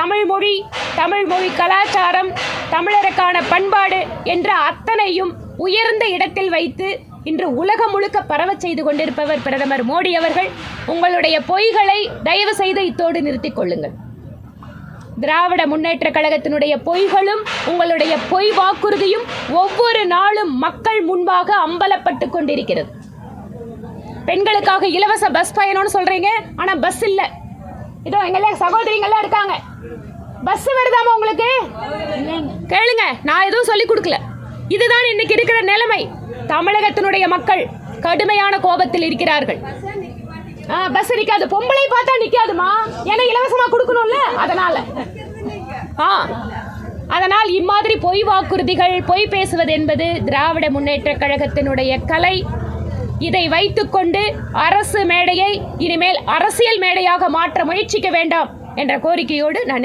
தமிழ் மொழி கலாச்சாரம், தமிழருக்கான பண்பாடு என்ற அத்தனையும் உயர்ந்த இடத்தில் வைத்து இன்று உலகம் முழுக்க பரவச் செய்து கொண்டிருப்பவர் பிரதமர் மோடி அவர்கள். உங்களுடைய பொய்களை தயவு செய்து இத்தோடு நிறுத்திக் கொள்ளுங்கள். திராவிட முன்னேற்ற கழகத்தினுடைய பொய்களும் உங்களுடைய பொய் வாக்குறுதியும் ஒவ்வொரு நாளும் மக்கள் முன்பாக அம்பலப்பட்டு கொண்டிருக்கிறது. பெண்களுக்காக இலவச பஸ் பயணம்னு சொல்றீங்க, ஆனா பஸ் இல்ல. இதோ எங்கள சகோதரிங்கெல்லாம் இருக்காங்க. பஸ் வருதாமா உங்களுக்கு? கேளுங்க, நான் எதுவும் சொல்லி கொடுக்கல. இதுதான் இன்னைக்கு இருக்கிற நிலைமை. தமிழகத்தினுடைய மக்கள் கடுமையான கோபத்தில் இருக்கிறார்கள். பஸ் நிக்காது, பொம்பளை பார்த்தா நிக்காதுமா, ஏன்னா இலவசமா கொடுக்கணும்ல. அதனால் இம்மாதிரி பொய் வாக்குறுதிகள், பொய் பேசுவது என்பது திராவிட முன்னேற்ற கழகத்தினுடைய கலை. இதை வைத்துக்கொண்டு அரசு மேடையை இனிமேல் அரசியல் மேடையாக மாற்ற முயற்சிக்க வேண்டாம் என்ற கோரிக்கையோடு நான்